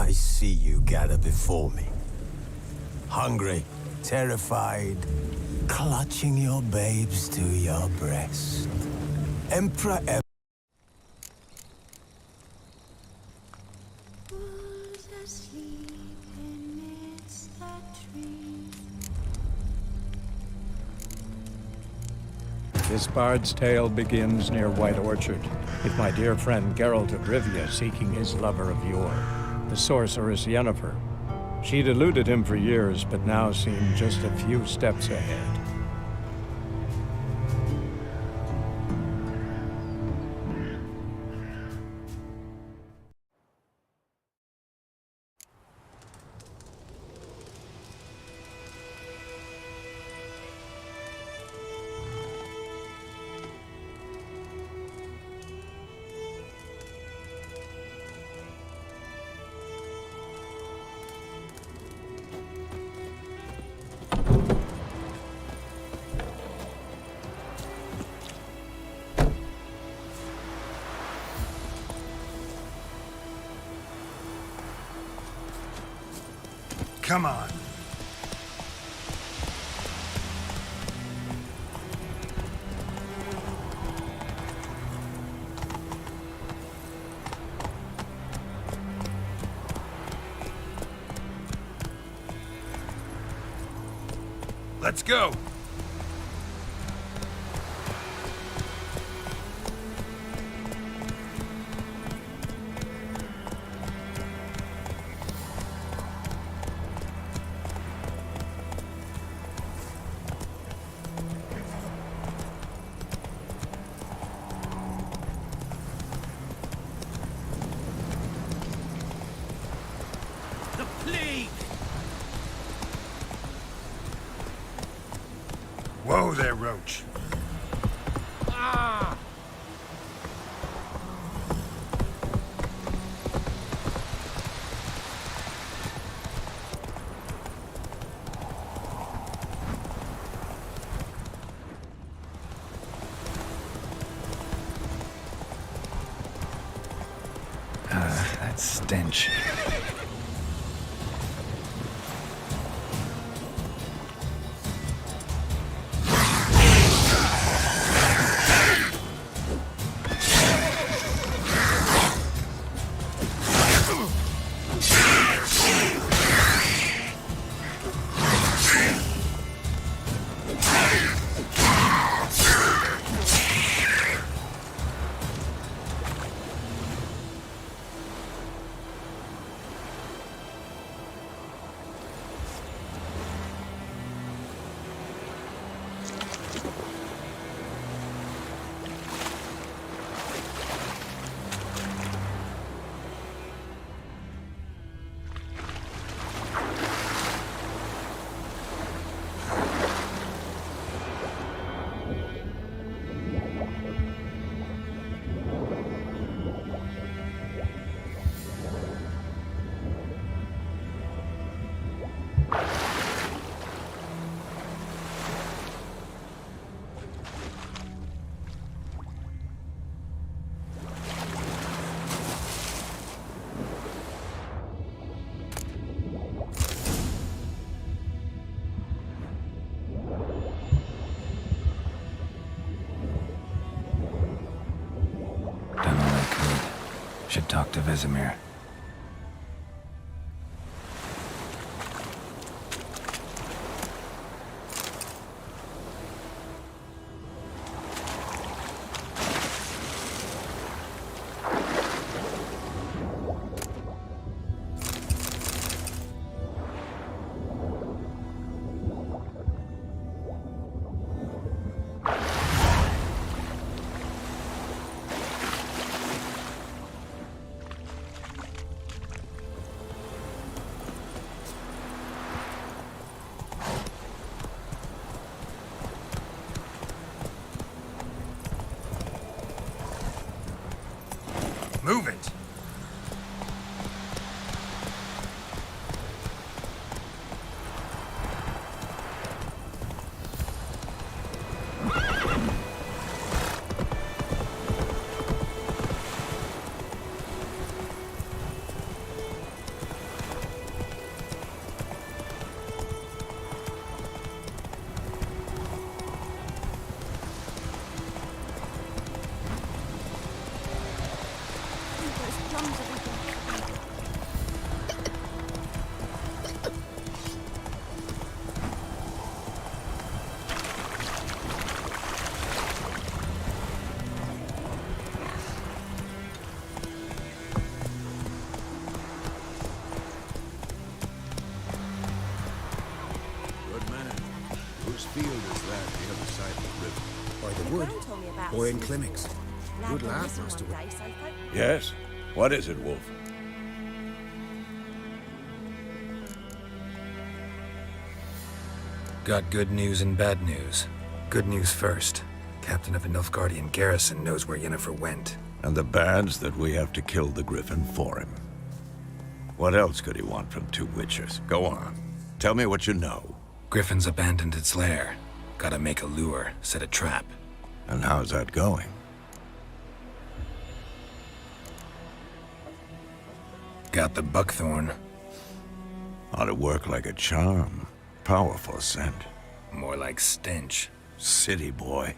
I see you gather before me. Hungry, terrified, clutching your babes to your breast. Emperor This bard's tale begins near White Orchard, with my dear friend Geralt of Rivia seeking his lover of yore, the sorceress Yennefer. She'd eluded him for years, but now seemed just a few steps ahead. Come on. Let's go. Whoa there, Roach. Ah! That stench. Should talk to Vesemir. Move it! comes everything? Good man. Whose field is that the other side of the river? By the wood, Brown told me about or in Smith. clinics. Lad Good went lad, missing Master one Wood. day, so I thought- Yes? What is it, Wolf? Got good news and bad news. Good news first. Captain of the Nilfgaardian garrison knows where Yennefer went. And the bad's that we have to kill the Griffin for him. What else could he want from two witchers? Go on. Tell me what you know. Griffin's abandoned its lair. Gotta make a lure, set a trap. And how's that going? Got the buckthorn. Ought to work like a charm. Powerful scent. More like stench. City boy.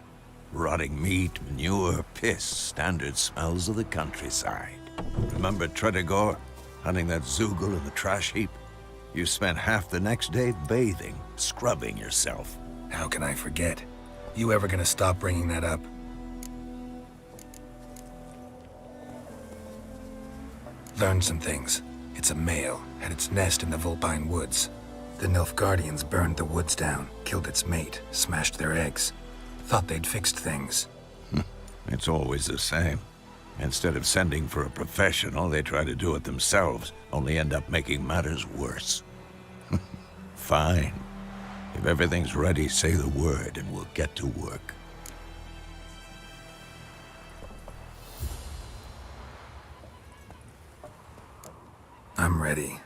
Rotting meat, manure, piss. Standard smells of the countryside. Remember Tredegor? Hunting that Zoogle in the trash heap? You spent half the next day bathing, scrubbing yourself. How can I forget? You ever gonna stop bringing that up? Learned some things. It's a male, had its nest in the Vulpine Woods. The Nilfgaardians burned the woods down, killed its mate, smashed their eggs. Thought they'd fixed things. It's always the same. Instead of sending for a professional, they try to do it themselves, only end up making matters worse. Fine. If everything's ready, say the word and we'll get to work. I'm ready.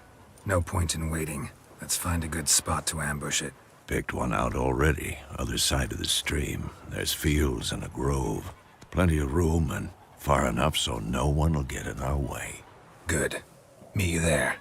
No point in waiting. Let's find a good spot to ambush it. Picked one out already, other side of the stream. There's fields and a grove. Plenty of room and far enough so no one will get in our way. Good. Meet you there.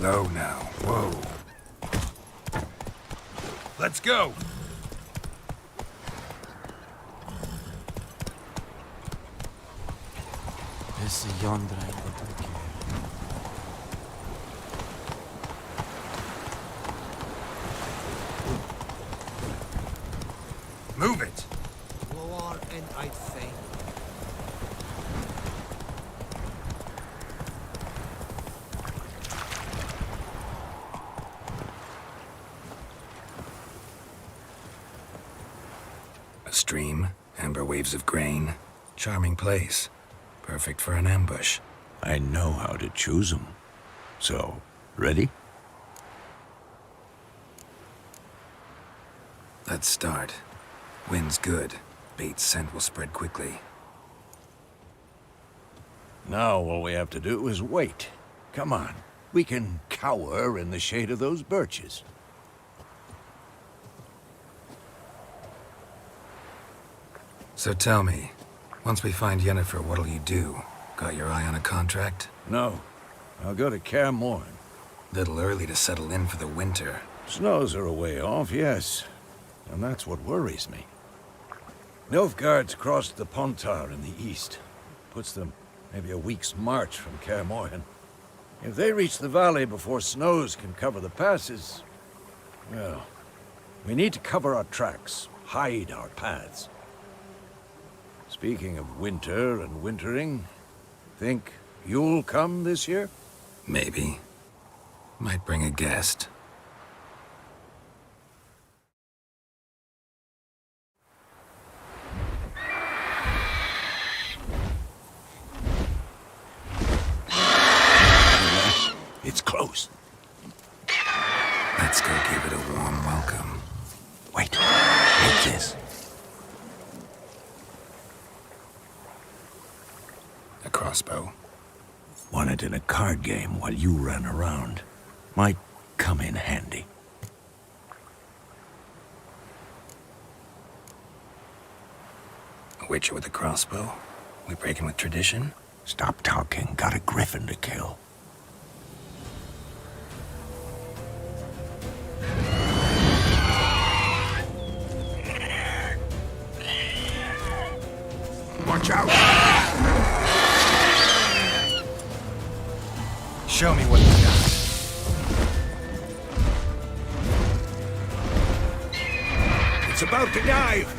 Slow now. Whoa. Let's go! Move it! War and I think. A stream, amber waves of grain. Charming place. Perfect for an ambush. I know how to choose 'em. So, ready? Let's start. Wind's good. Bait's scent will spread quickly. Now all we have to do is wait. Come on. We can cower in the shade of those birches. So tell me, once we find Yennefer, what'll you do? Got your eye on a contract? No. I'll go to Kaer Morhen. Little early to settle in for the winter. Snows are a way off, yes. And that's what worries me. Nilfgaard's crossed the Pontar in the east. Puts them maybe a week's march from Kaer Morhen. If they reach the valley before snows can cover the passes, well, we need to cover our tracks, hide our paths. Speaking of winter and wintering, think you'll come this year? Maybe. Might bring a guest. It's close. Let's go give it a warm welcome. Wait, take this. A crossbow. Won it in a card game while you ran around. Might come in handy. A witcher with a crossbow? We breaking with tradition? Stop talking. Got a griffin to kill. Watch out! Show me what you got. It's about to dive!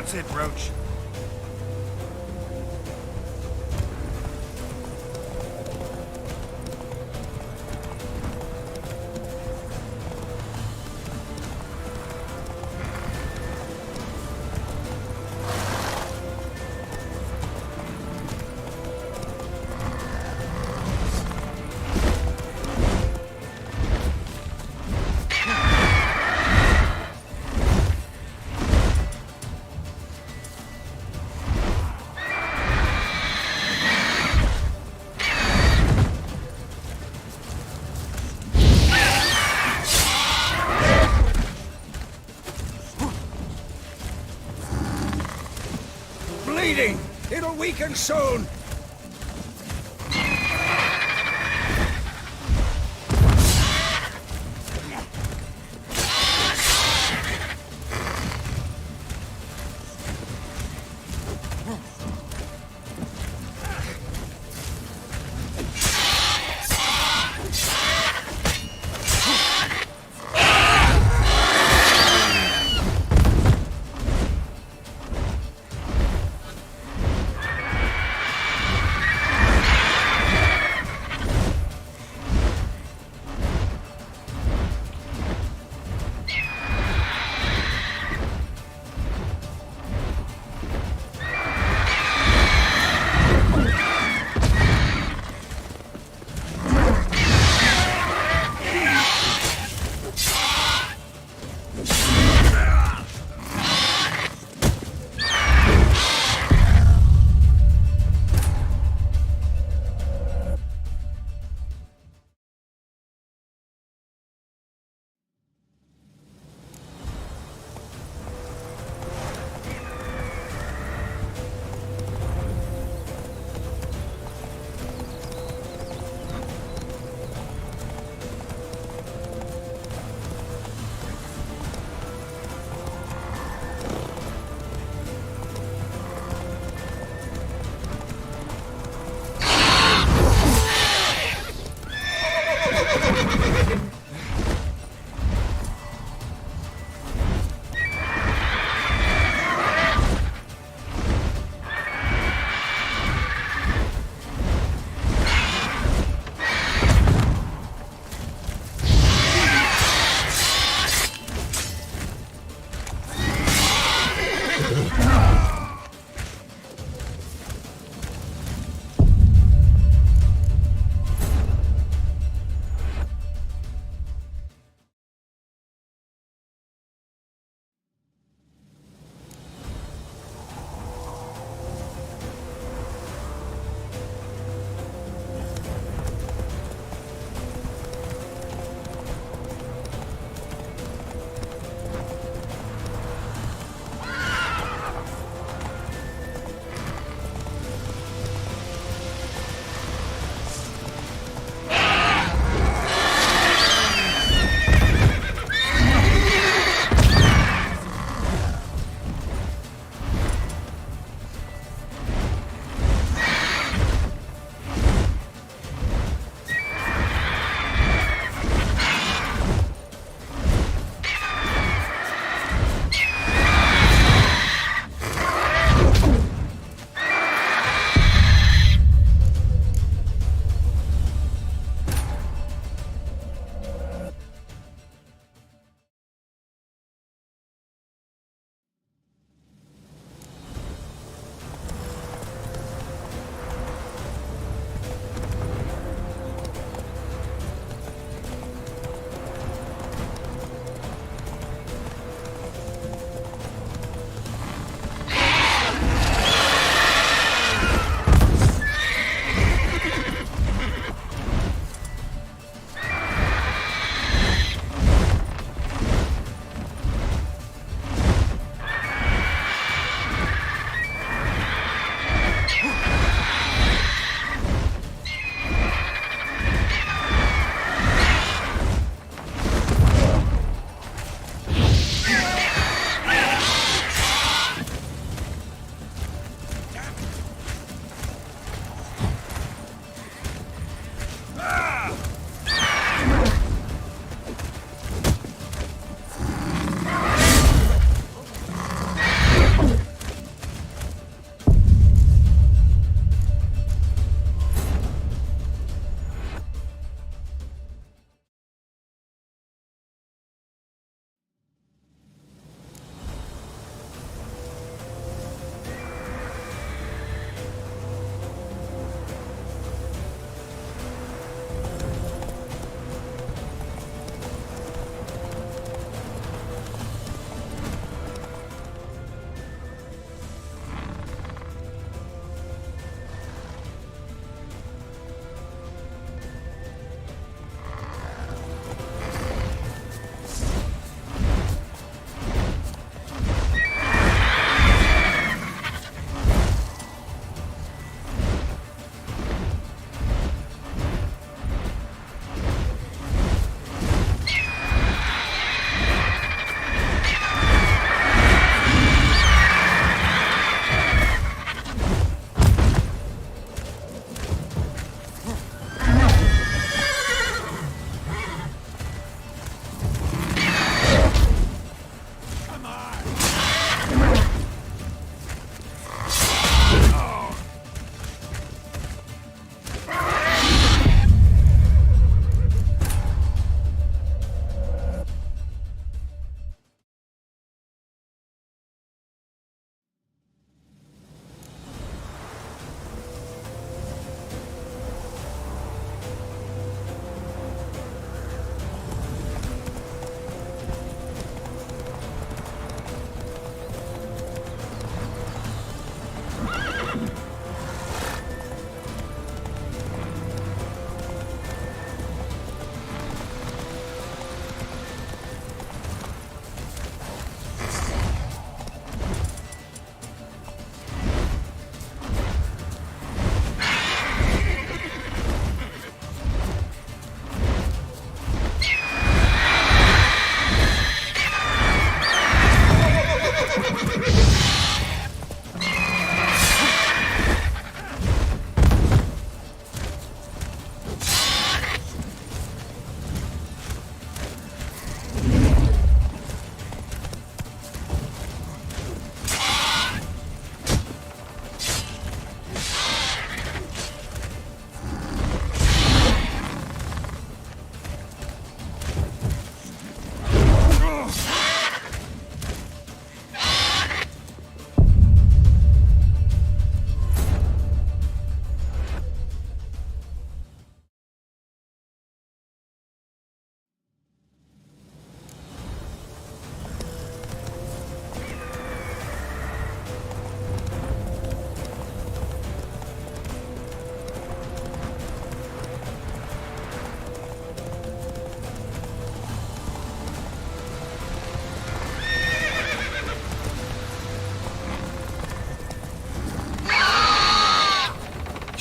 That's it, Roach. Bleeding! It'll weaken soon!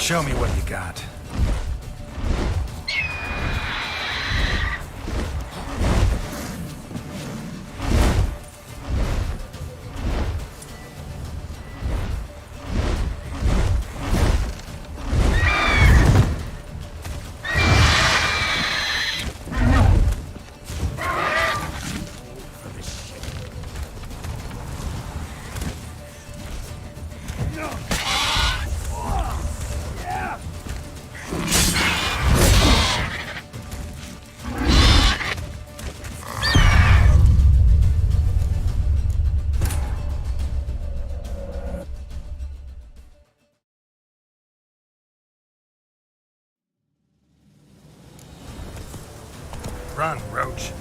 Show me what you got. Run, Roach.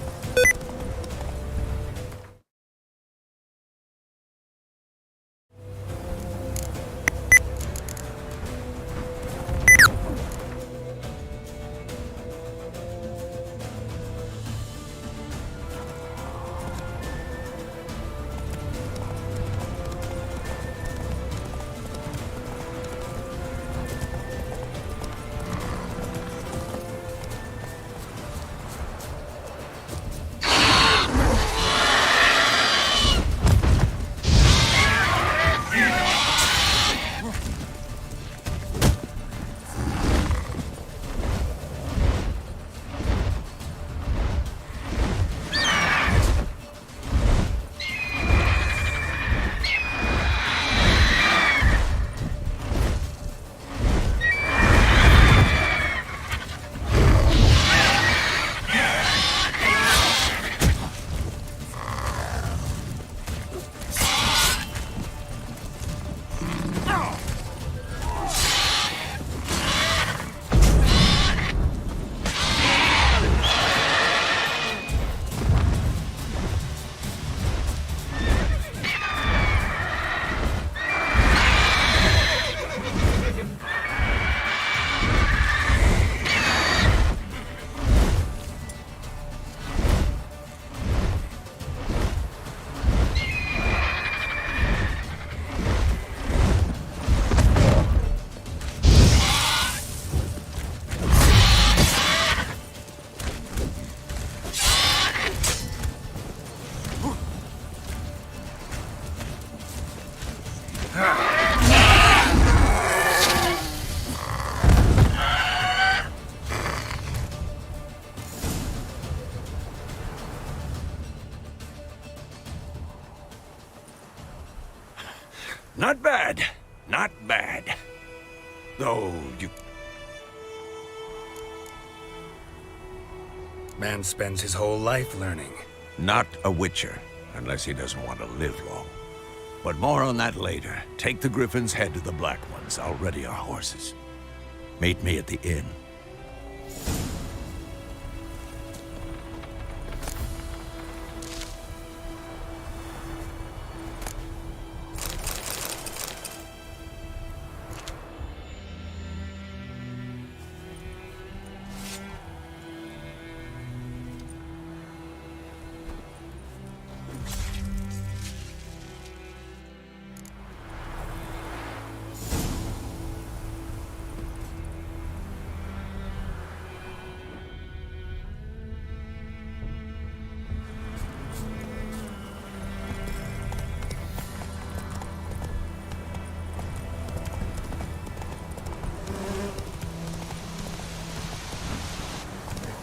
Not bad. Not bad. Though you... Man spends his whole life learning. Not a witcher, unless he doesn't want to live long. But more on that later. Take the Griffin's head to the Black Ones. I'll ready our horses. Meet me at the inn.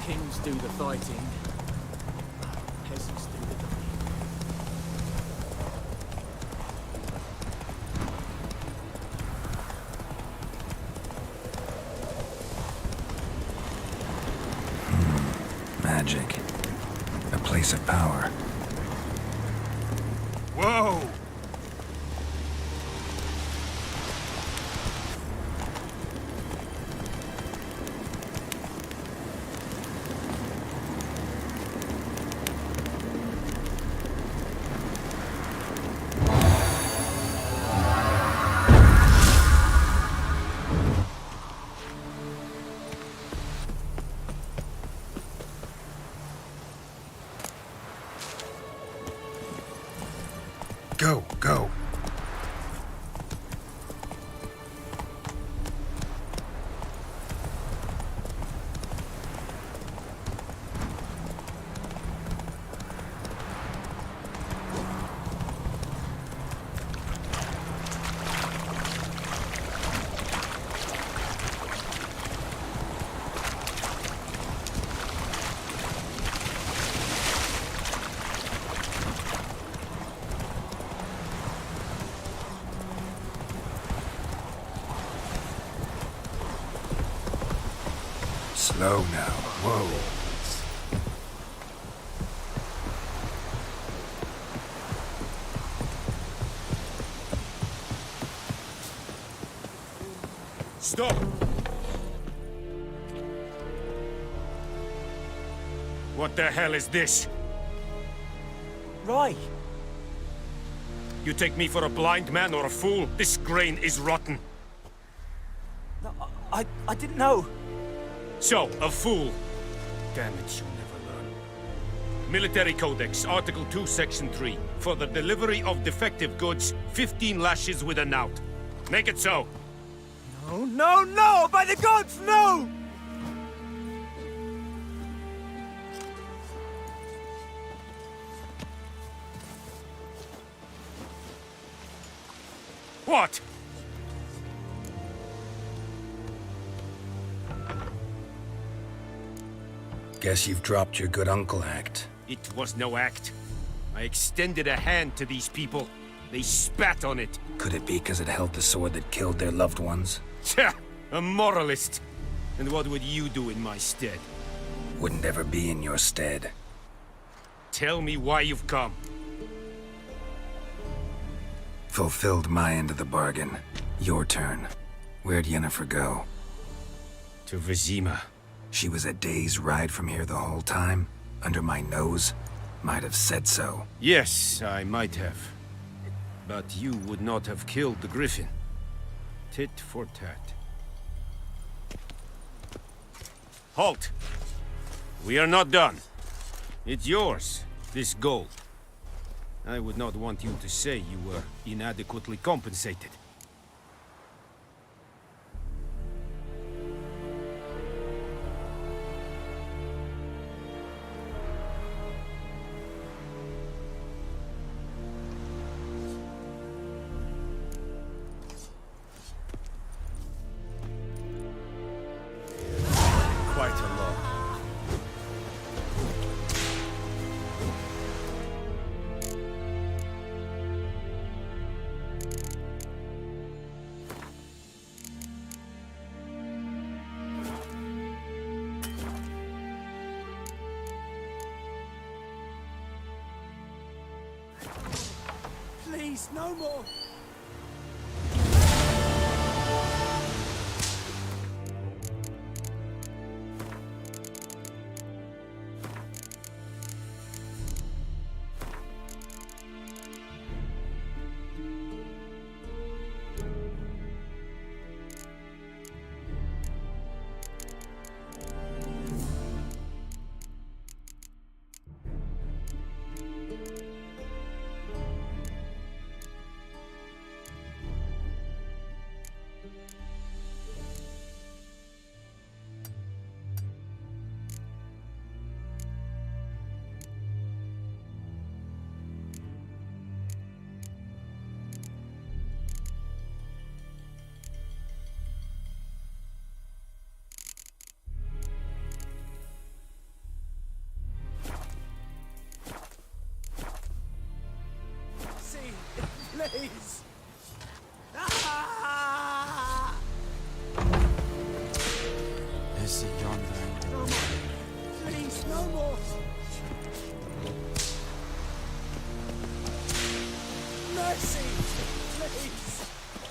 Kings do the fighting, peasants do the dying. Magic. A place of power. Whoa! Go, go. Slow now. Whoa. Stop! What the hell is this? Right. You take me for a blind man or a fool? This grain is rotten. No, I didn't know. So, a fool. Damn it, you'll never learn. Military Codex, Article 2, Section 3. For the delivery of defective goods, 15 lashes with a knout. Make it so. No, no, no! By the gods, no! What? Guess you've dropped your good uncle act. It was no act. I extended a hand to these people. They spat on it. Could it be because it held the sword that killed their loved ones? Tja, a moralist. And what would you do in my stead? Wouldn't ever be in your stead. Tell me why you've come. Fulfilled my end of the bargain. Your turn. Where'd Yennefer go? To Vizima. She was a day's ride from here the whole time? Under my nose? Might have said so. Yes, I might have. But you would not have killed the griffin. Tit for tat. Halt! We are not done. It's yours, this gold. I would not want you to say you were inadequately compensated. Quite a lot. Please, no more! Please! Ah! Mercy, John. No more! Please, no more! Mercy! Please!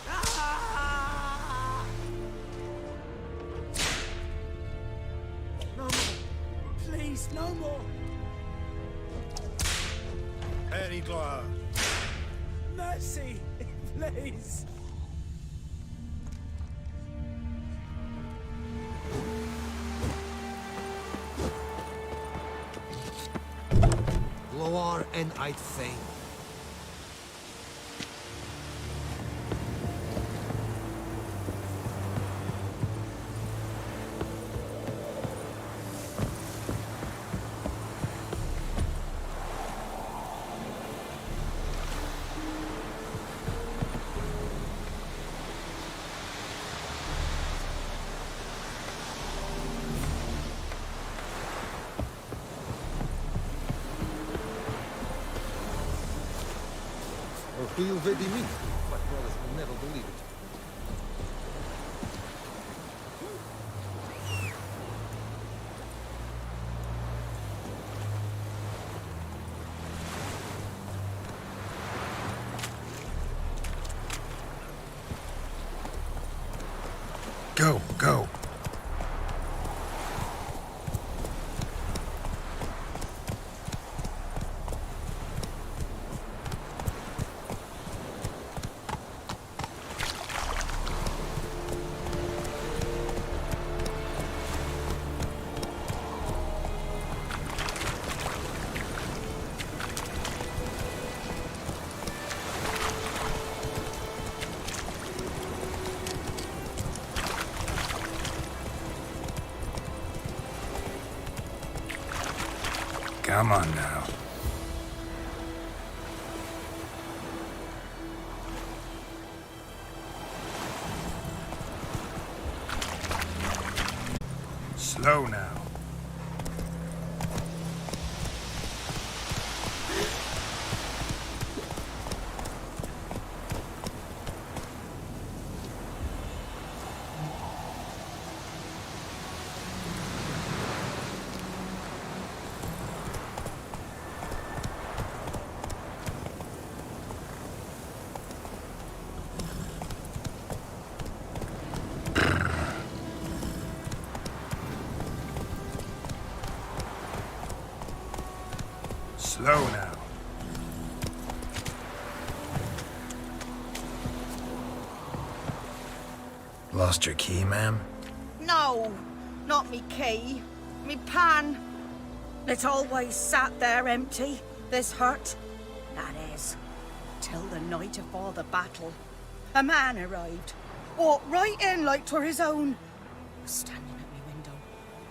Ah! No more! Please, no more! Harry Gloire. Mercy! Please! Loar and I'd fain. Do you really mean? But Wallace will never believe it. Go, go. Come on now. Slow now. Slow now. Lost your key, ma'am? No, not me key. Me pan. It always sat there empty, this hut. That is, till the night afore the battle. A man arrived, walked right in like 'twere his own. Was standing at me window,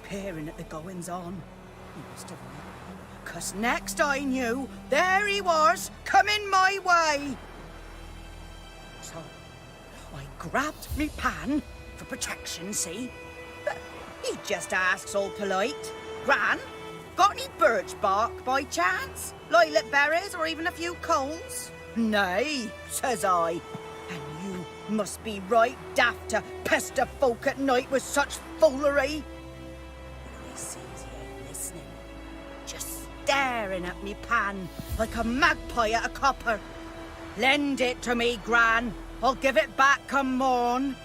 peering at the goings-on. He must have known, 'cause next I knew, there he was, coming my way. So, I grabbed me pan, for protection, see? But he just asks all polite, Gran, got any birch bark by chance? Lilac berries or even a few coals? Nay, says I. And you must be right daft to pester folk at night with such foolery. He sees he ain't listening, just staring at me pan like a magpie at a copper. Lend it to me, Gran. I'll give it back come morn.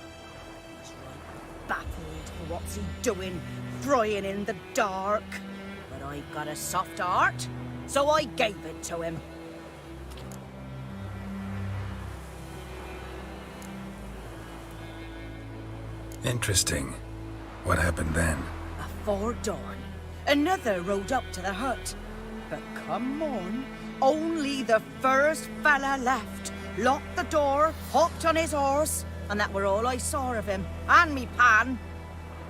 He's right baffled for what's he doing, frying in the dark. But I've got a soft heart, so I gave it to him. Interesting. What happened then? Afore dawn, another rode up to the hut. But come morn, only the first fella left. Locked the door, hopped on his horse, and that were all I saw of him. And me pan.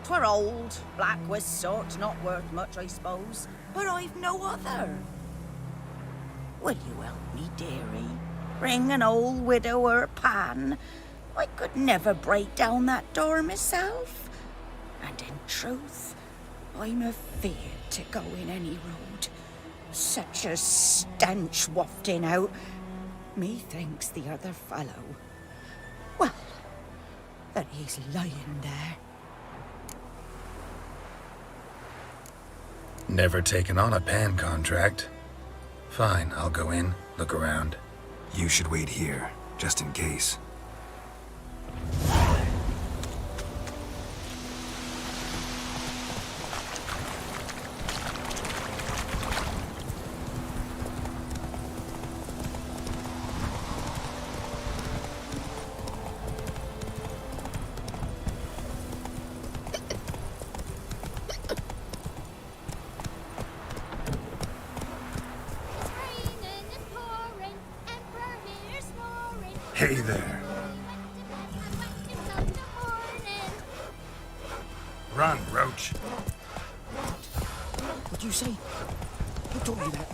'Twere old, black with soot, not worth much, I suppose. But I've no other. Will you help me, dearie? Bring an old widower pan. I could never break down that door myself. And in truth, I'm afeard to go in any road. Such a stench wafting out. Methinks the other fellow, well, that he's lying there. Never taken on a pan contract. Fine, I'll go in, look around. You should wait here, just in case. Hey there. Run, Roach. What'd you say? Who told you that?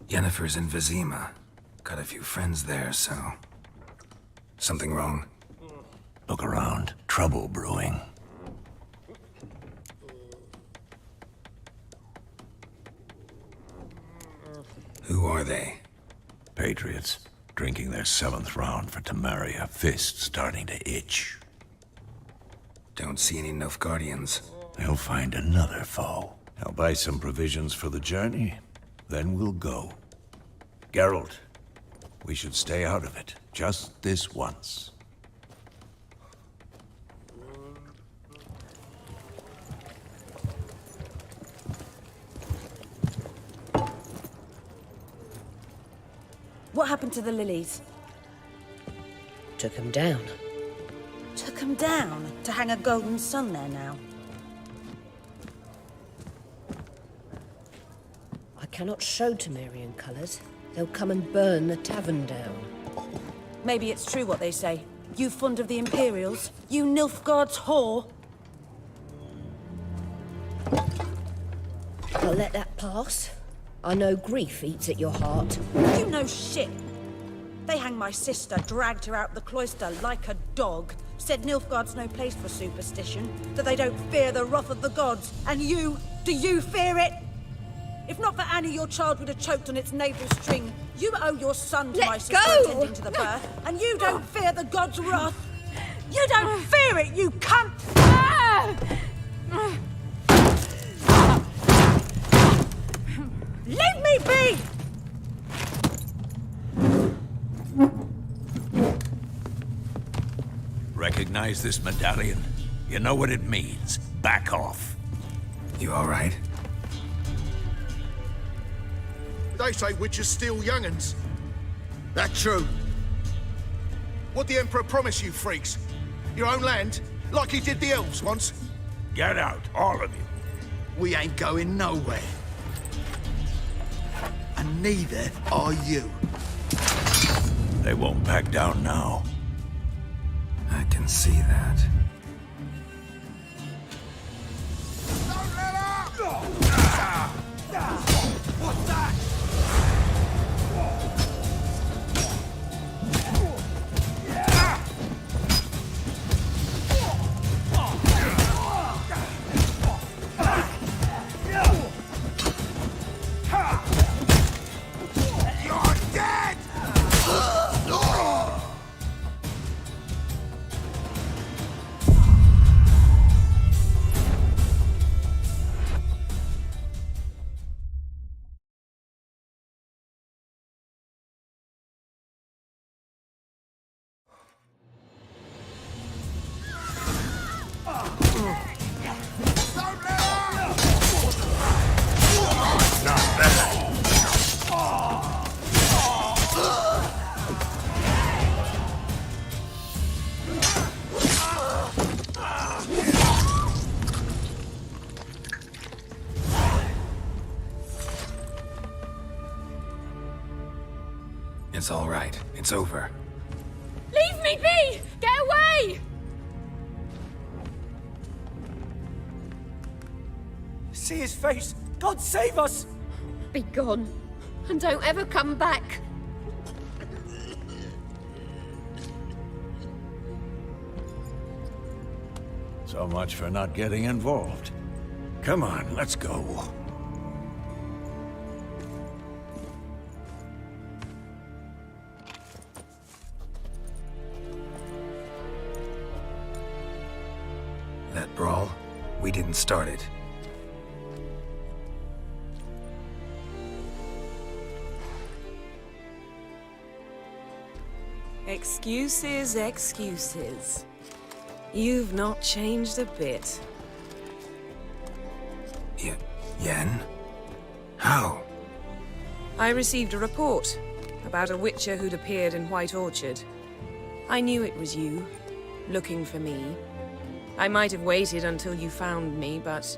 Yennefer's in Vizima. Got a few friends there, so... Something wrong? Look around. Trouble brewing. Who are they? compatriots, drinking their 7th round for Tamaria, fist starting to itch. Don't see any Nilfgaardians. They'll find another foe. I'll buy some provisions for the journey, then we'll go. Geralt, we should stay out of it, just this once. What happened to the lilies? Took him down. Took them down to hang a golden sun there now. I cannot show Temerian colours. They'll come and burn the tavern down. Maybe it's true what they say. You fond of the Imperials? You Nilfgaard's whore? I'll let that pass. I know grief eats at your heart. You know shit. They hanged my sister, dragged her out the cloister like a dog. Said Nilfgaard's no place for superstition, that they don't fear the wrath of the gods. And you, do you fear it? If not for Annie, your child would have choked on its navel string. You owe your son to my sister attending to the birth, and you don't fear the gods' wrath. You don't fear it, you cunt! Leave me be! Recognize this medallion? You know what it means. Back off. You all right? They say witches steal young'uns. That true? What the Emperor promise you, freaks? Your own land? Like he did the elves once? Get out, all of you. We ain't going nowhere. And neither are you. They won't back down now. I can see that. What's that? You're dead! It's all right. It's over. Leave me be! Get away! See his face! God save us! Be gone, and don't ever come back. So much for not getting involved. Come on, let's go. That brawl, we didn't start it. Excuses, excuses. You've not changed a bit. Yen? How? I received a report about a witcher who'd appeared in White Orchard. I knew it was you, looking for me. I might have waited until you found me, but...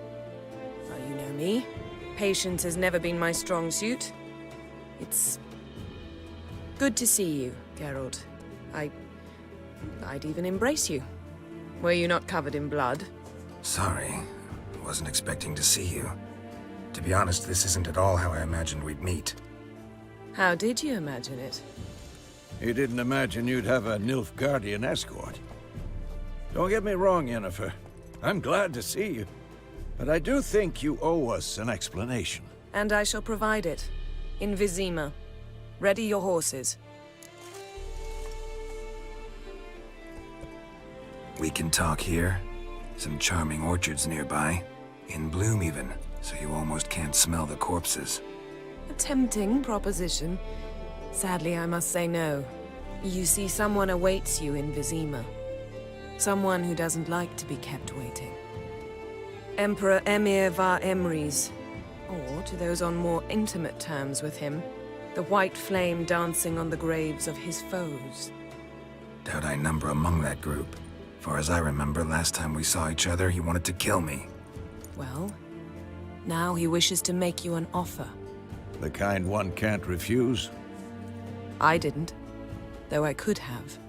well, you know me. Patience has never been my strong suit. It's... good to see you, Geralt. I'd even embrace you. Were you not covered in blood? Sorry. Wasn't expecting to see you. To be honest, this isn't at all how I imagined we'd meet. How did you imagine it? You didn't imagine you'd have a Nilfgaardian escort. Don't get me wrong, Yennefer. I'm glad to see you. But I do think you owe us an explanation. And I shall provide it. In Vizima. Ready your horses. We can talk here. Some charming orchards nearby. In bloom even, so you almost can't smell the corpses. A tempting proposition. Sadly, I must say no. You see, someone awaits you in Vizima. Someone who doesn't like to be kept waiting. Emperor Emir var Emrys. Or, to those on more intimate terms with him, the white flame dancing on the graves of his foes. Doubt I number among that group. Far as I remember, last time we saw each other, he wanted to kill me. Well, now he wishes to make you an offer. The kind one can't refuse? I didn't, though I could have.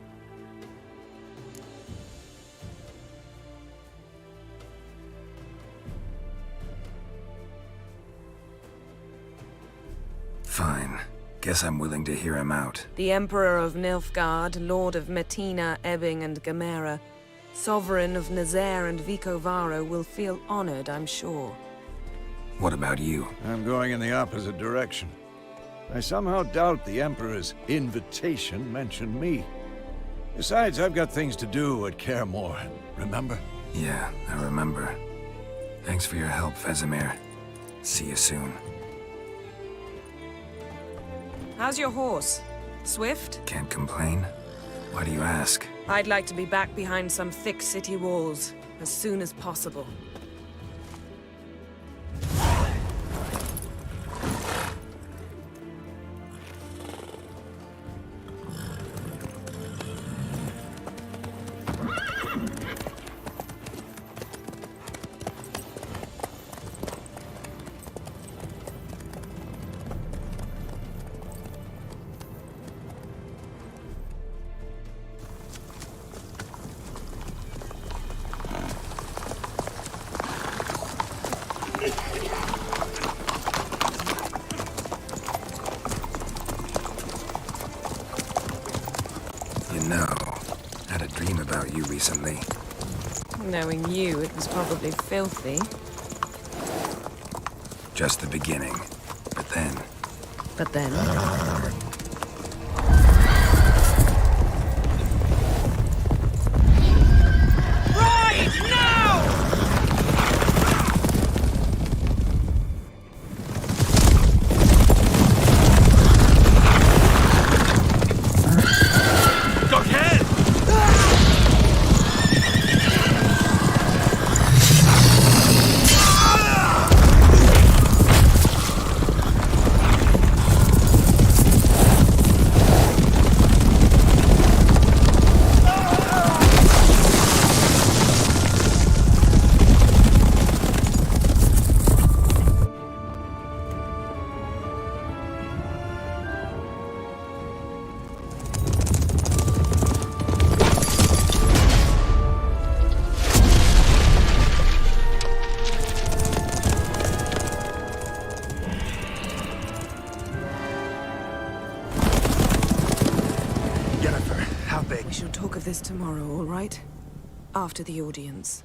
Fine. Guess I'm willing to hear him out. The Emperor of Nilfgaard, Lord of Metina, Ebbing, and Gamera, Sovereign of Nazaire and Vicovaro will feel honored, I'm sure. What about you? I'm going in the opposite direction. I somehow doubt the Emperor's invitation mentioned me. Besides, I've got things to do at Kaer, remember? Yeah, I remember. Thanks for your help, Vesemir. See you soon. How's your horse? Swift? Can't complain. Why do you ask? I'd like to be back behind some thick city walls as soon as possible. You know, I had a dream about you recently. Knowing you, it was probably filthy. Just the beginning. But then... But then... We shall talk of this tomorrow, all right? After the audience.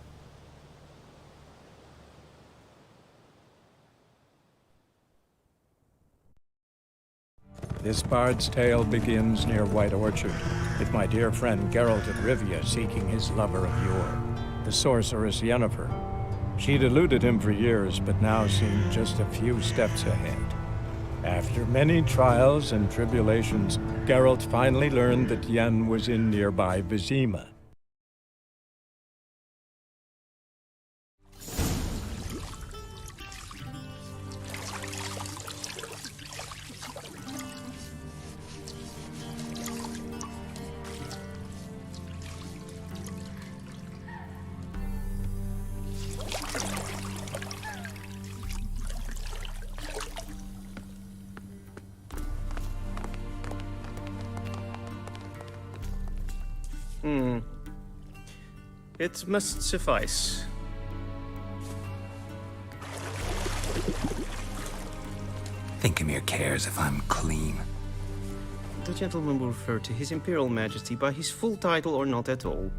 This bard's tale begins near White Orchard, with my dear friend Geralt of Rivia seeking his lover of yore, the sorceress Yennefer. She'd eluded him for years, but now seemed just a few steps ahead. After many trials and tribulations, Geralt finally learned that Yen was in nearby Vizima. It must suffice. Thinkemere cares if I'm clean. The gentleman will refer to His Imperial Majesty by his full title or not at all.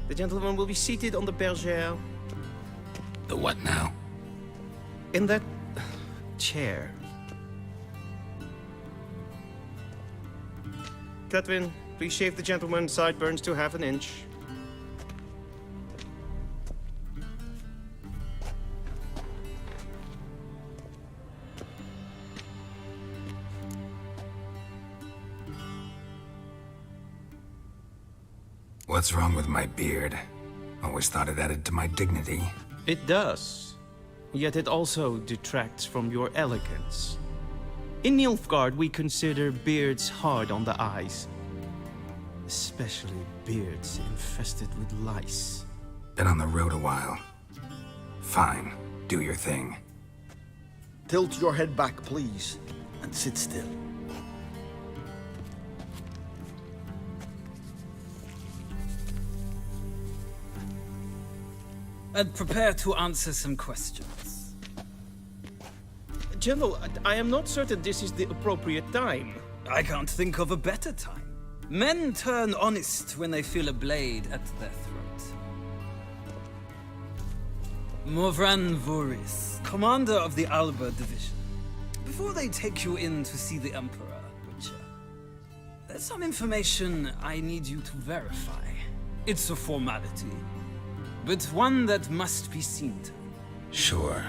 The gentleman will be seated on the bergère. The what now? In that chair. Cletwin, please shave the gentleman's sideburns to half an inch. What's wrong with my beard? Always thought it added to my dignity. It does. Yet it also detracts from your elegance. In Nilfgaard, we consider beards hard on the eyes. Especially beards infested with lice. Been on the road a while. Fine, do your thing. Tilt your head back, please, and sit still. And prepare to answer some questions. General, I am not certain this is the appropriate time. I can't think of a better time. Men turn honest when they feel a blade at their throat. Morvran Voris, commander of the Alba Division. Before they take you in to see the Emperor, Witcher, there's some information I need you to verify. It's a formality, but one that must be seen to. Sure.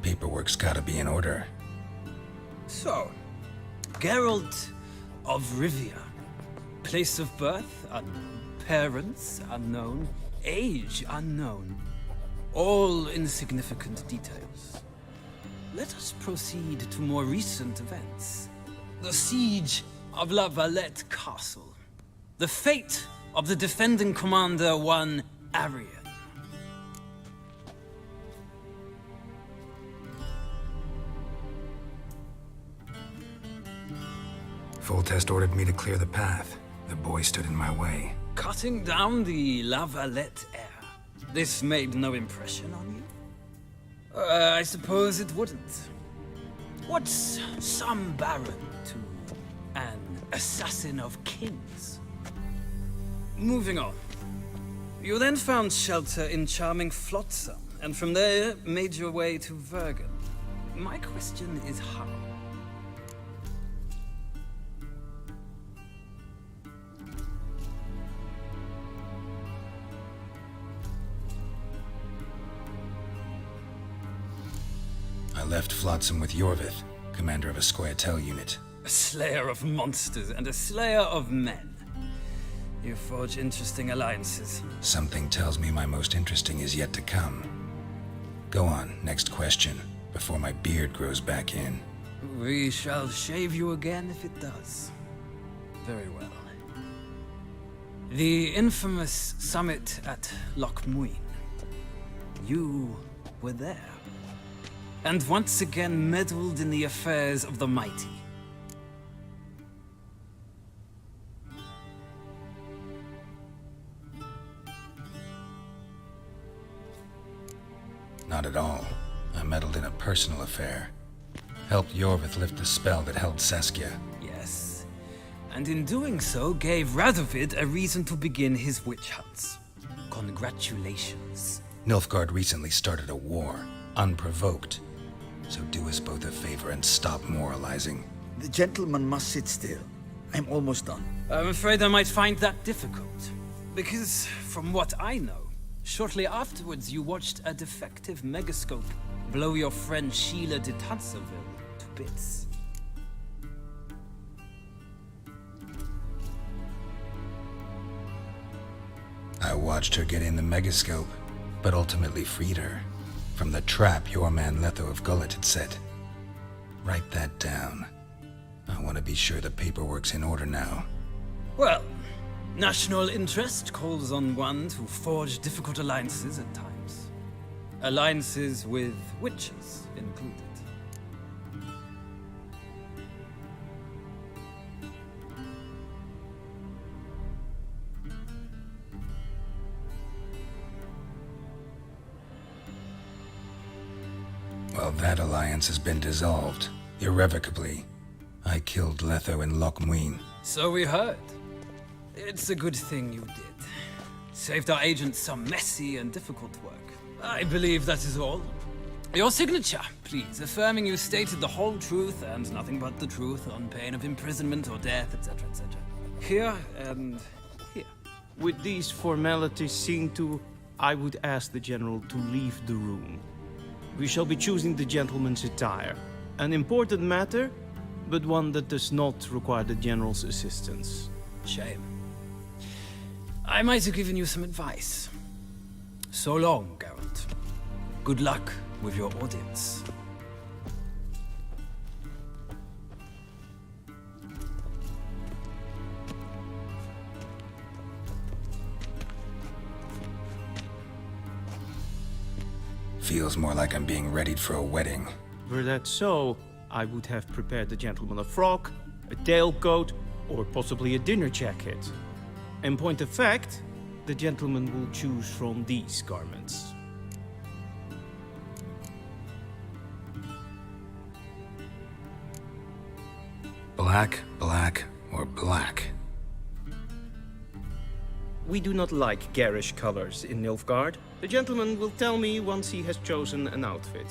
Paperwork's gotta be in order. So, Geralt of Rivia. Place of birth unknown. Parents unknown. Age unknown. All insignificant details. Let us proceed to more recent events. The siege of La Valette Castle. The fate of the defending commander, one Arian. Foltest ordered me to clear the path. The boy stood in my way. Cutting down the La Valette heir. This made no impression on you? I suppose it wouldn't. What's some baron to an assassin of kings? Moving on. You then found shelter in charming Flotsam, and from there made your way to Vergen. My question is how? I left Flotsam with Yorvith, commander of a Scoia'tael unit. A slayer of monsters and a slayer of men. You forge interesting alliances. Something tells me my most interesting is yet to come. Go on, next question, before my beard grows back in. We shall shave you again if it does. Very well. The infamous summit at Loch Muin. You were there. And once again meddled in the affairs of the mighty. Not at all. I meddled in a personal affair. Helped Yorvith lift the spell that held Saskia. Yes. And in doing so, gave Radovid a reason to begin his witch hunts. Congratulations. Nilfgaard recently started a war, unprovoked. So do us both a favor and stop moralizing. The gentleman must sit still. I'm almost done. I'm afraid I might find that difficult. Because, from what I know, shortly afterwards you watched a defective megascope blow your friend Sheila de Tanserville to bits. I watched her get in the megascope, but ultimately freed her. From the trap your man Letho of Gullet had set. Write that down. I want to be sure the paperwork's in order now. Well, national interest calls on one to forge difficult alliances at times. Alliances with witches included. Well, that alliance has been dissolved, irrevocably. I killed Letho in Loch Muin. So we heard. It's a good thing you did. Saved our agents some messy and difficult work. I believe that is all. Your signature, please, affirming you stated the whole truth and nothing but the truth on pain of imprisonment or death, etc., etc. here and here. With these formalities seen to, I would ask the General to leave the room. We shall be choosing the gentleman's attire. An important matter, but one that does not require the General's assistance. Shame. I might have given you some advice. So long, Geralt. Good luck with your audience. Feels more like I'm being readied for a wedding. Were that so, I would have prepared the gentleman a frock, a tailcoat, or possibly a dinner jacket. In point of fact, the gentleman will choose from these garments. Black, black, or black? We do not like garish colors in Nilfgaard. The gentleman will tell me once he has chosen an outfit.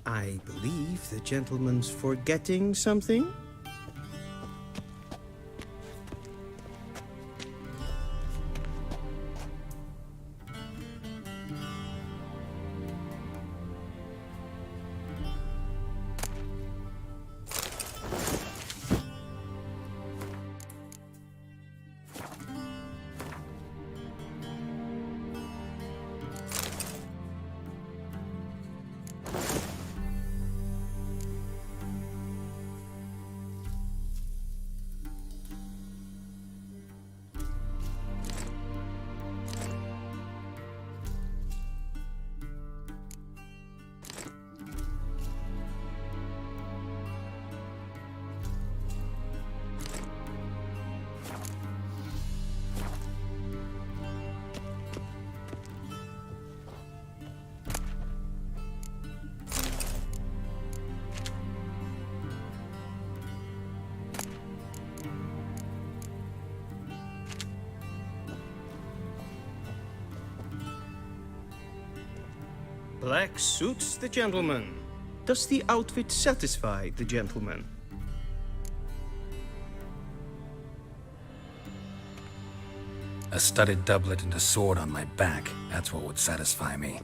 I believe the gentleman's forgetting something. Black suits the gentleman. Does the outfit satisfy the gentleman? A studded doublet and a sword on my back, that's what would satisfy me.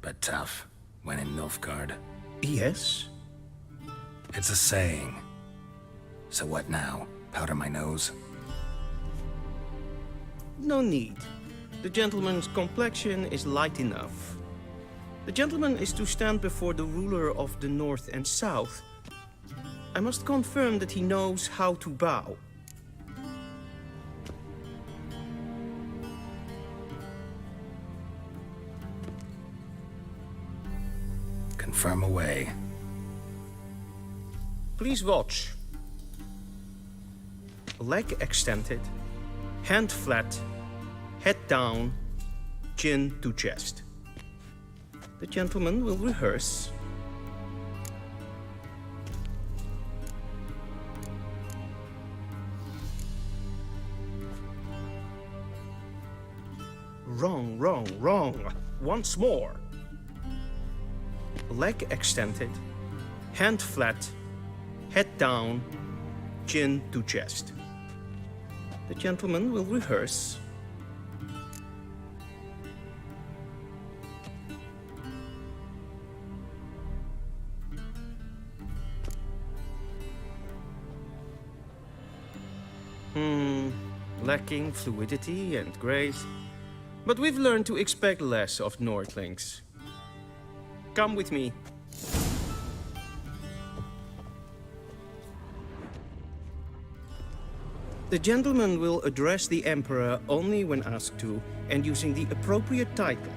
But tough, when in Nilfgaard. Yes? It's a saying. So what now? Powder my nose? No need. The gentleman's complexion is light enough. The gentleman is to stand before the ruler of the North and South. I must confirm that he knows how to bow. Confirm away. Please watch. Leg extended, hand flat, head down, chin to chest. The gentleman will rehearse. wrong. Once more. Leg extended, hand flat, head down, chin to chest. The gentleman will rehearse. Lacking fluidity and grace. But we've learned to expect less of Nordlings. Come with me. The gentleman will address the Emperor only when asked to, and using the appropriate title.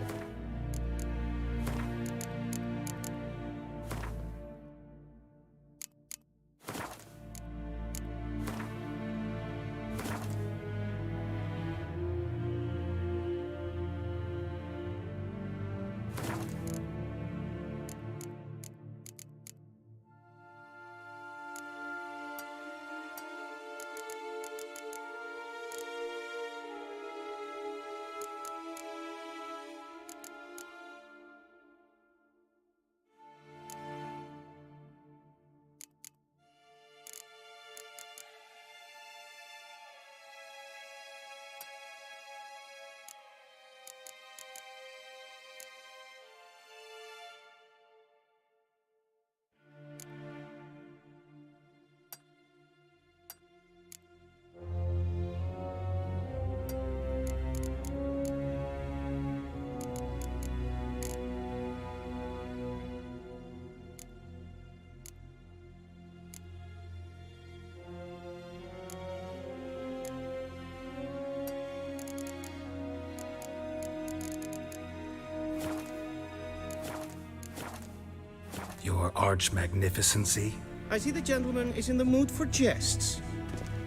Your arch-magnificency? I see the gentleman is in the mood for jests.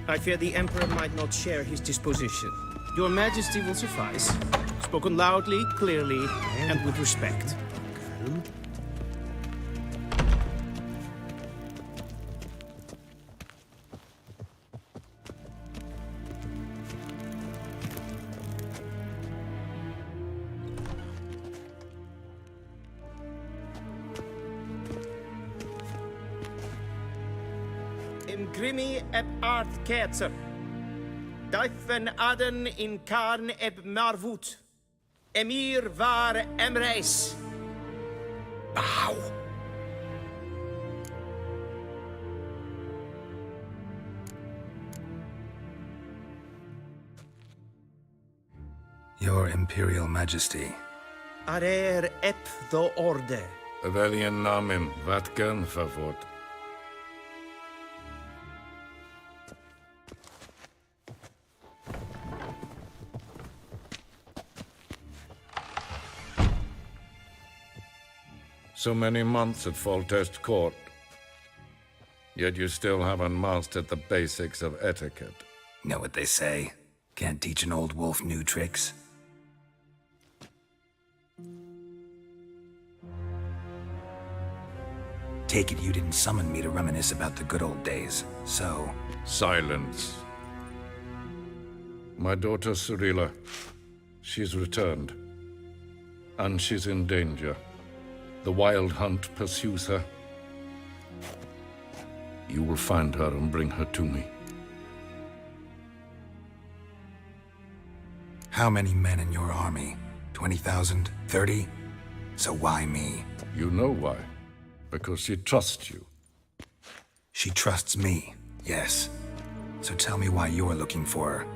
I fear the Emperor might not share his disposition. Your Majesty will suffice. Spoken loudly, clearly, and with respect. Grimi eb art ketzer. Duifen aden in karn eb marvoet. Emir var emreis. Bow. Your Imperial Majesty. Arer eb the orde. Weljen namen, Vatkan favort. So many months at Foltest Court, yet you still haven't mastered the basics of etiquette. Know what they say? Can't teach an old wolf new tricks. Take it you didn't summon me to reminisce about the good old days, so... Silence. My daughter Cyrilla, she's returned. And she's in danger. The Wild Hunt pursues her. You will find her and bring her to me. How many men in your army? 20,000? 30? So why me? You know why. Because she trusts you. She trusts me, yes. So tell me why you're looking for her.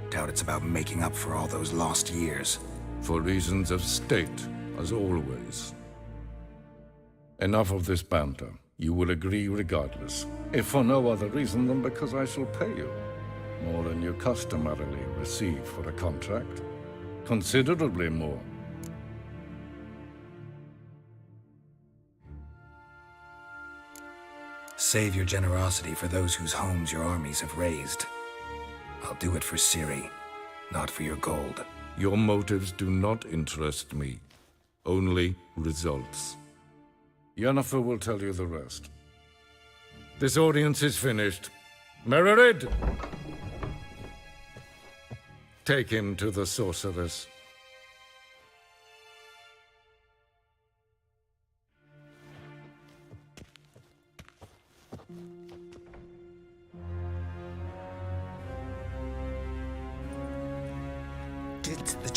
Doubt it's about making up for all those lost years. For reasons of state, as always. Enough of this banter. You will agree regardless, if for no other reason than because I shall pay you more than you customarily receive for a contract. Considerably more. Save your generosity for those whose homes your armies have razed. I'll do it for Ciri, not for your gold. Your motives do not interest me. Only results. Yennefer will tell you the rest. This audience is finished. Mererid! Take him to the sorceress.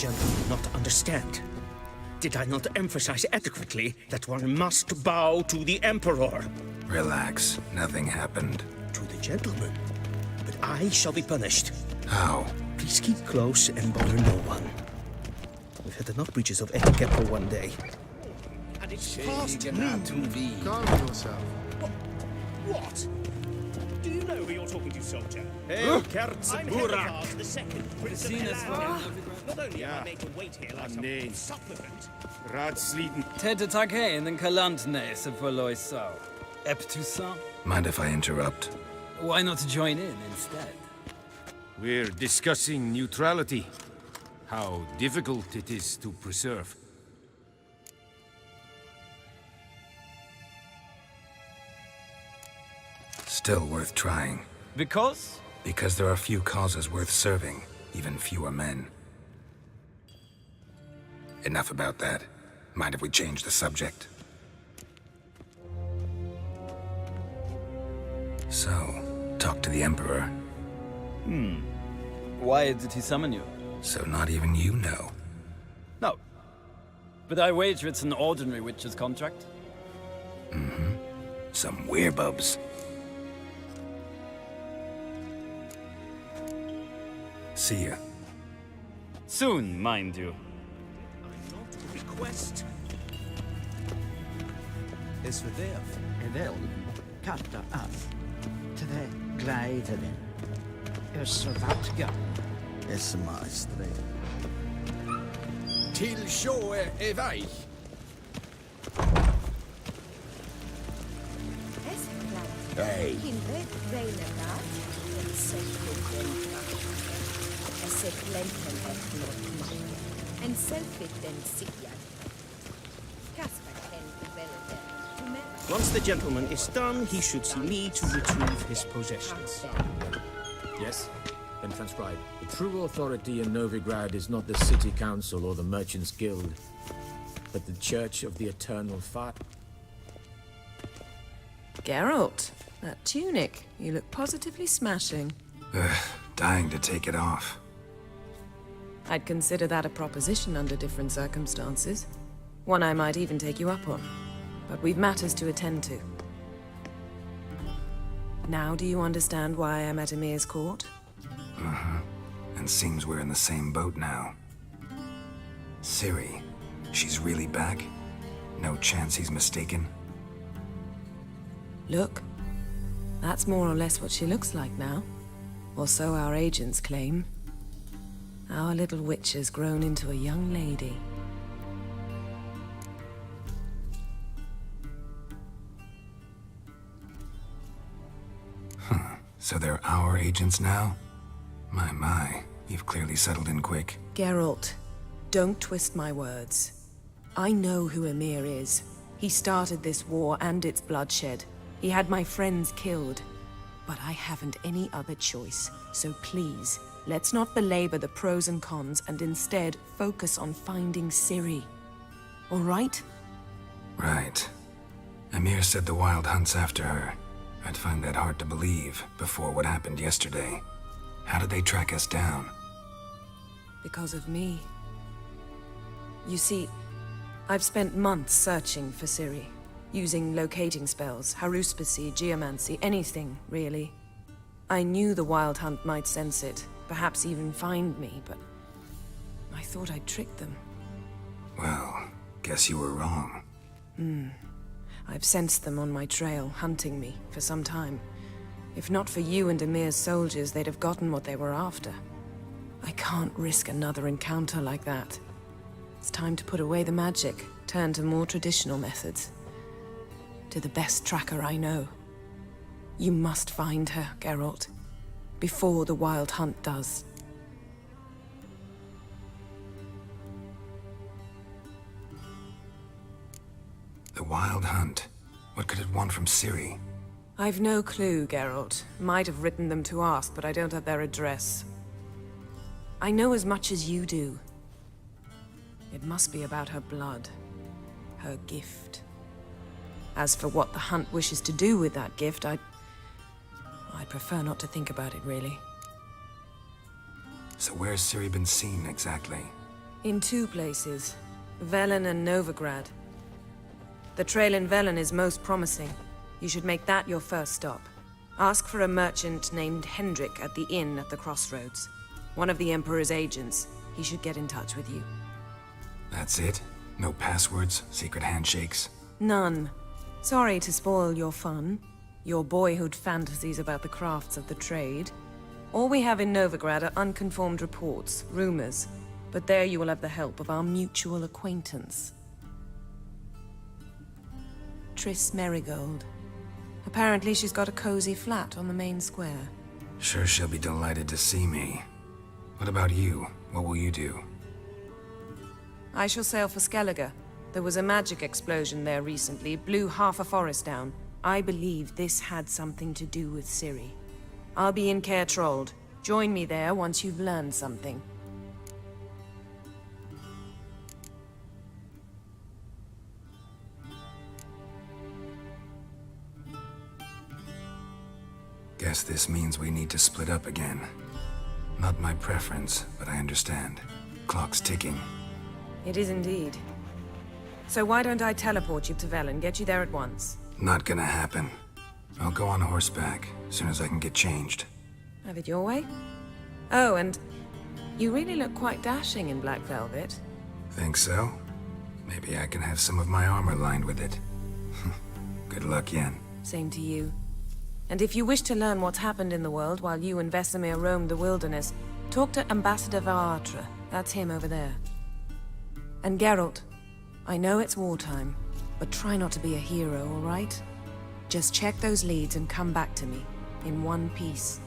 gentleman not understand? Did I not emphasize adequately that one must bow to the Emperor? Relax. Nothing happened. To the gentleman. But I shall be punished. How? Please keep close and bother no one. We've had enough breaches of etiquette for one day. And it's past noon to be. Calm yourself. What? Do you know who you're talking to, soldier? Hail, I'm Burak. Henry the second, Prince of Elan. Not only am I made to wait here like some supplicant. Raadsleden. Ted Taghain and Kalantne se förloj så. Eptusan. Mind if I interrupt? Why not join in instead? We're discussing neutrality. How difficult it is to preserve. Still worth trying. Because? Because there are few causes worth serving, even fewer men. Enough about that. Mind if we change the subject? So, talk to the Emperor. Why did he summon you? So not even you know. No. But I wager it's an ordinary witcher's contract. Mm-hmm. Some werebubs. See ya. Soon, mind you. Request. Is för det väl katta att till det glädjen är så vattga är så maestri. Till sjå är väg. Hey. En selfitten sian. Once the gentleman is done, he should see me to retrieve his possessions. Yes? Then transcribe. The true authority in Novigrad is not the city council or the merchants' guild, but the Church of the Eternal Fire. Geralt, that tunic. You look positively smashing. Dying to take it off. I'd consider that a proposition under different circumstances. One I might even take you up on. But we've matters to attend to. Now do you understand why I'm at Emir's court? Uh-huh. And seems we're in the same boat now. Ciri, she's really back? No chance he's mistaken? Look, that's more or less what she looks like now. Or so our agents claim. Our little witch has grown into a young lady. So they're our agents now? My, you've clearly settled in quick. Geralt, don't twist my words. I know who Emir is. He started this war and its bloodshed. He had my friends killed. But I haven't any other choice. So please, let's not belabor the pros and cons and instead focus on finding Ciri. All right? Right. Emir said the Wild Hunt's after her. I'd find that hard to believe before what happened yesterday. How did they track us down? Because of me. You see, I've spent months searching for Ciri, using locating spells, haruspicy, geomancy, anything, really. I knew the Wild Hunt might sense it, perhaps even find me, but I thought I'd tricked them. Well, guess you were wrong. I've sensed them on my trail, hunting me, for some time. If not for you and Emir's soldiers, they'd have gotten what they were after. I can't risk another encounter like that. It's time to put away the magic, turn to more traditional methods. To the best tracker I know. You must find her, Geralt. Before the Wild Hunt does. The Wild Hunt. What could it want from Ciri? I've no clue, Geralt. Might have written them to ask, but I don't have their address. I know as much as you do. It must be about her blood. Her gift. As for what the Hunt wishes to do with that gift, I'd prefer not to think about it, really. So where's Ciri been seen, exactly? In 2 places, Velen and Novigrad. The trail in Velen is most promising. You should make that your first stop. Ask for a merchant named Hendrik at the inn at the crossroads. One of the Emperor's agents. He should get in touch with you. That's it? No passwords, secret handshakes? None. Sorry to spoil your fun, your boyhood fantasies about the crafts of the trade. All we have in Novigrad are unconfirmed reports, rumors. But there you will have the help of our mutual acquaintance. Triss Merigold. Apparently she's got a cozy flat on the main square. Sure she'll be delighted to see me. What about you? What will you do? I shall sail for Skellige. There was a magic explosion there recently, blew half a forest down. I believe this had something to do with Ciri. I'll be in Caer Trolde. Join me there once you've learned something. Guess this means we need to split up again. Not my preference, but I understand. Clock's ticking. It is indeed. So why don't I teleport you to Velen, get you there at once? Not gonna happen. I'll go on horseback, as soon as I can get changed. Have it your way? Oh, and you really look quite dashing in black velvet. Think so? Maybe I can have some of my armor lined with it. Good luck, Yen. Same to you. And if you wish to learn what's happened in the world while you and Vesemir roamed the wilderness, talk to Ambassador Varatra. That's him over there. And Geralt, I know it's wartime, but try not to be a hero, all right? Just check those leads and come back to me, in one piece.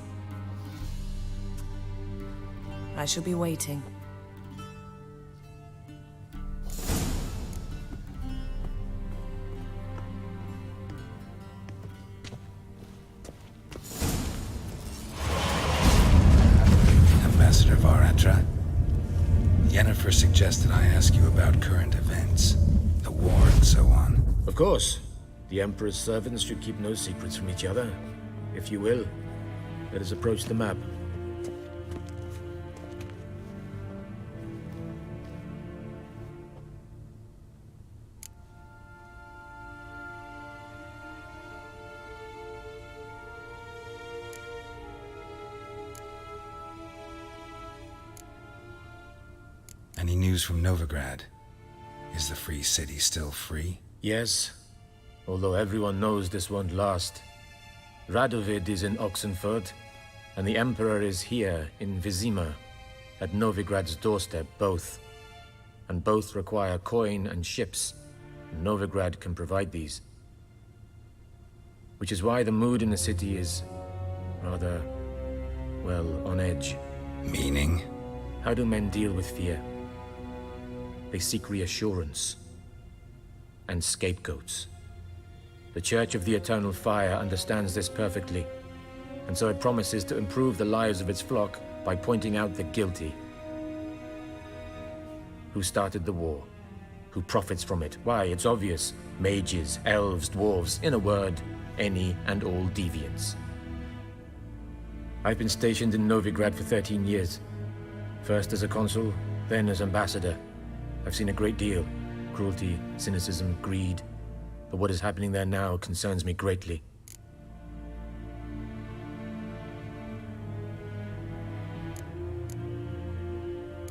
I shall be waiting. Ambassador Varatra, Yennefer suggested I ask you about current events, the war and so on. Of course. The Emperor's servants should keep no secrets from each other. If you will, let us approach the map. Any news from Novigrad? Is the free city still free? Yes, although everyone knows this won't last. Radovid is in Oxenfurt, and the Emperor is here in Vizima, at Novigrad's doorstep, both. And both require coin and ships, and Novigrad can provide these. Which is why the mood in the city is rather, well, on edge. Meaning? How do men deal with fear? They seek reassurance and scapegoats. The Church of the Eternal Fire understands this perfectly, and so it promises to improve the lives of its flock by pointing out the guilty. Who started the war? Who profits from it? Why, it's obvious. Mages, elves, dwarves, in a word, any and all deviants. I've been stationed in Novigrad for 13 years. First as a consul, then as ambassador. I've seen a great deal. Cruelty, cynicism, greed. But what is happening there now concerns me greatly.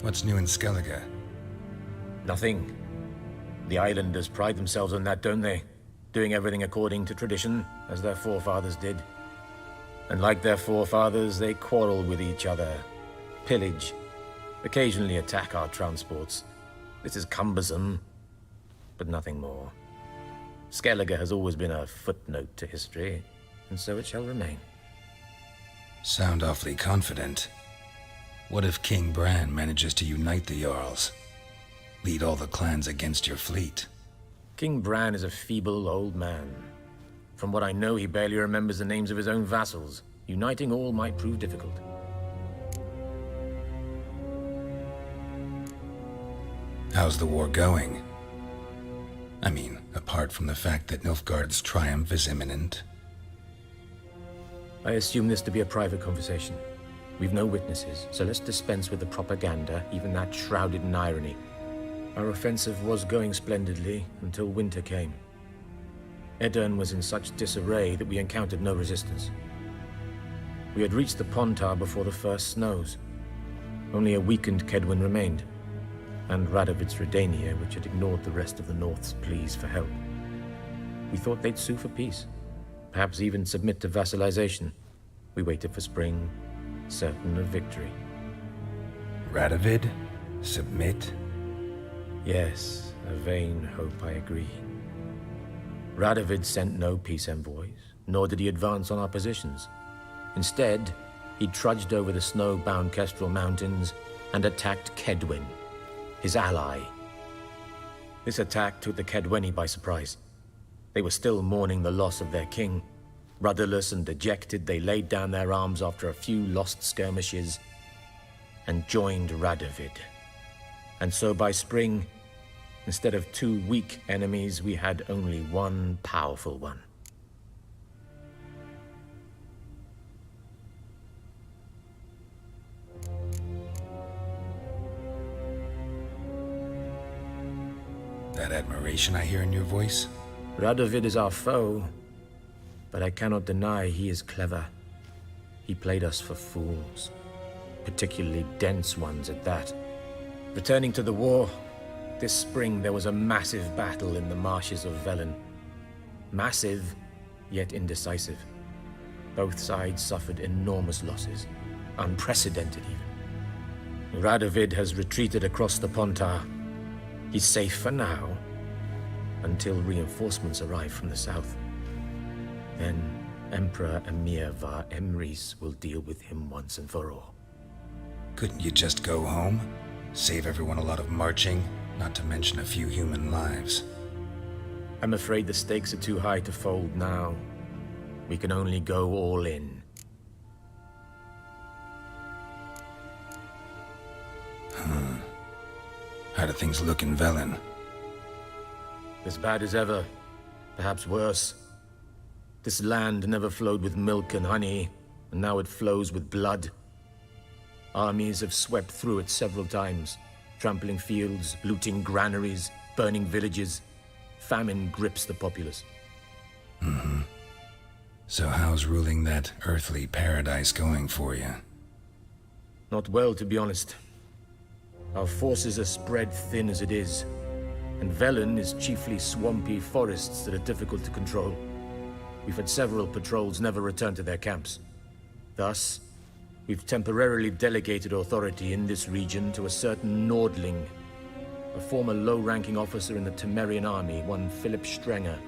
What's new in Skellige? Nothing. The islanders pride themselves on that, don't they? Doing everything according to tradition, as their forefathers did. And like their forefathers, they quarrel with each other, pillage, occasionally attack our transports. This is cumbersome, but nothing more. Skellige has always been a footnote to history, and so it shall remain. Sound awfully confident. What if King Bran manages to unite the Jarls? Lead all the clans against your fleet? King Bran is a feeble old man. From what I know, he barely remembers the names of his own vassals. Uniting all might prove difficult. How's the war going? I mean, apart from the fact that Nilfgaard's triumph is imminent. I assume this to be a private conversation. We've no witnesses, so let's dispense with the propaganda, even that shrouded in irony. Our offensive was going splendidly until winter came. Edirne was in such disarray that we encountered no resistance. We had reached the Pontar before the first snows. Only a weakened Kedwin remained, and Radovid's Redania, which had ignored the rest of the North's pleas for help. We thought they'd sue for peace, perhaps even submit to vassalization. We waited for spring, certain of victory. Radovid? Submit? Yes, a vain hope, I agree. Radovid sent no peace envoys, nor did he advance on our positions. Instead, he trudged over the snow-bound Kestrel Mountains and attacked Kedwin, his ally. This attack took the Kedweni by surprise. They were still mourning the loss of their king. Rudderless and dejected, they laid down their arms after a few lost skirmishes and joined Radovid. And so by spring, instead of 2 weak enemies, we had only one powerful one. That admiration I hear in your voice? Radovid is our foe, but I cannot deny he is clever. He played us for fools, particularly dense ones at that. Returning to the war, this spring there was a massive battle in the marshes of Velen. Massive, yet indecisive. Both sides suffered enormous losses, unprecedented even. Radovid has retreated across the Pontar. He's safe for now, until reinforcements arrive from the south. Then Emperor Emir var Emrys will deal with him once and for all. Couldn't you just go home? Save everyone a lot of marching, not to mention a few human lives. I'm afraid the stakes are too high to fold now. We can only go all in. How do things look in Velen? As bad as ever, perhaps worse. This land never flowed with milk and honey, and now it flows with blood. Armies have swept through it several times, trampling fields, looting granaries, burning villages. Famine grips the populace. So how's ruling that earthly paradise going for you? Not well, to be honest. Our forces are spread thin as it is, and Velen is chiefly swampy forests that are difficult to control. We've had several patrols never return to their camps. Thus, we've temporarily delegated authority in this region to a certain Nordling, a former low-ranking officer in the Temerian army, one Philip Strenger,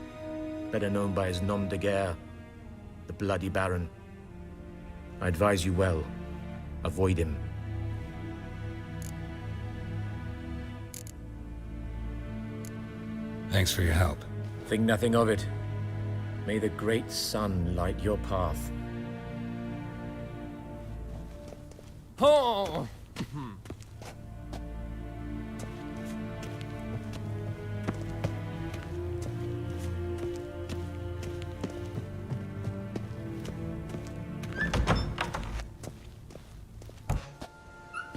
better known by his nom de guerre, the Bloody Baron. I advise you well. Avoid him. Thanks for your help. Think nothing of it. May the great sun light your path. Oh!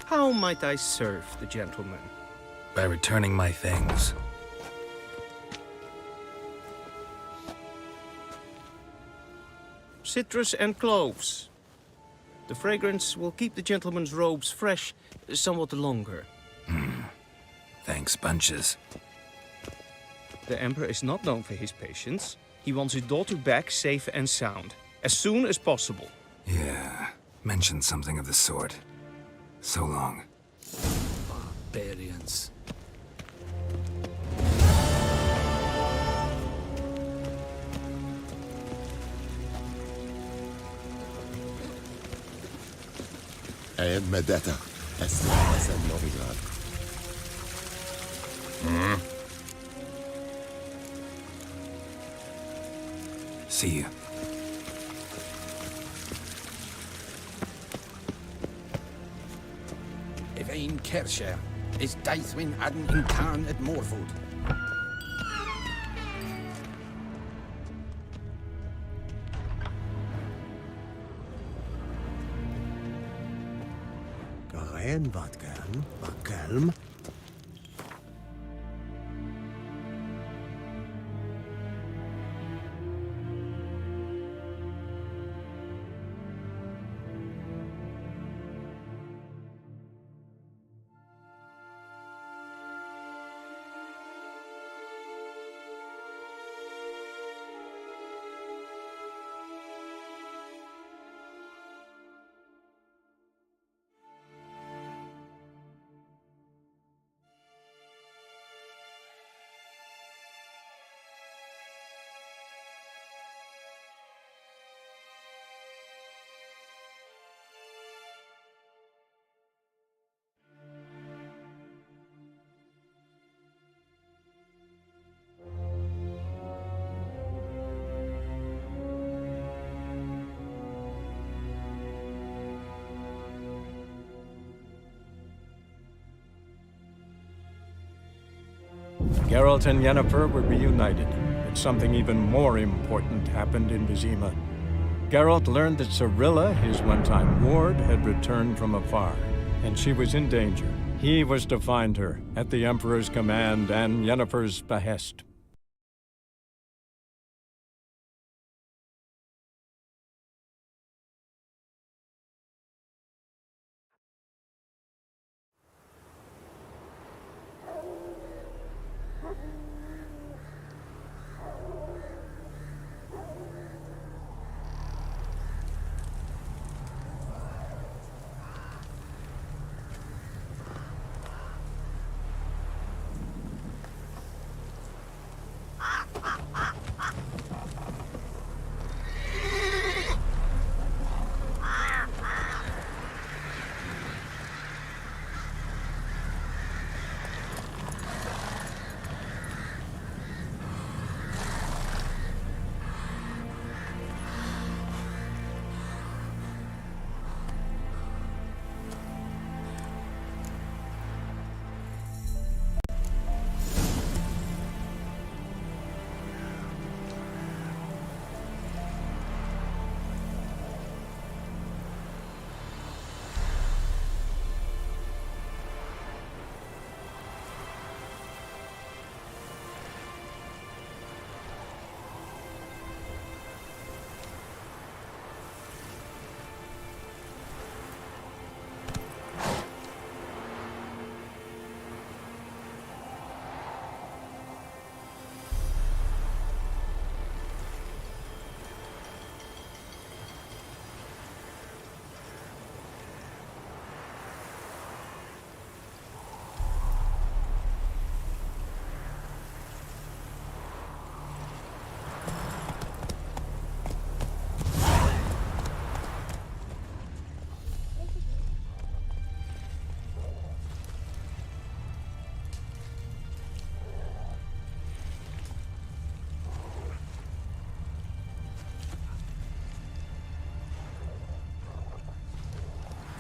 How might I serve the gentleman? By returning my things. Citrus and cloves. The fragrance will keep the gentleman's robes fresh somewhat longer. Thanks, bunches. The Emperor is not known for his patience. He wants his daughter back safe and sound, as soon as possible. Yeah, mentioned something of the sort. So long. Barbarians. Medeta. Essa Novigrad. See you. Evain Kersher is Daithwin Adden in Khan at Morfoot. Verein wat gern, wat kelm. Geralt and Yennefer were reunited, but something even more important happened in Vizima. Geralt learned that Cirilla, his one-time ward, had returned from afar, and she was in danger. He was to find her, at the Emperor's command and Yennefer's behest.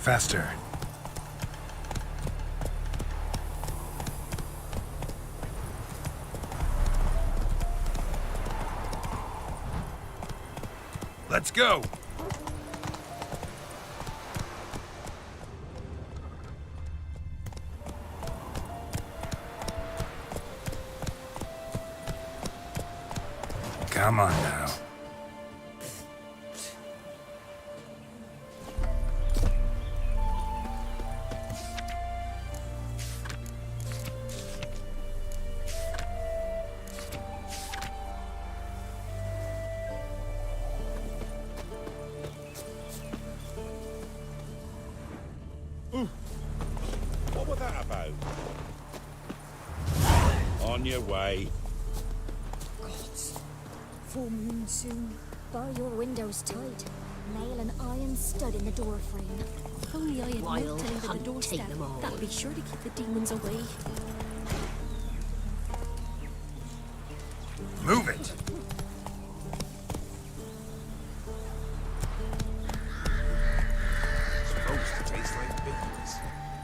Faster. Let's go! Come on now. What was that about? On your way. Gods. Full moon soon. Bar your windows tight. Nail an iron stud in the door frame. If only I had Wild milk till hunt, the doorstep. take them all. That'd be sure to keep the demons away. Move it! Supposed to taste like bitters.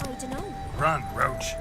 I dunno. Run, Roach.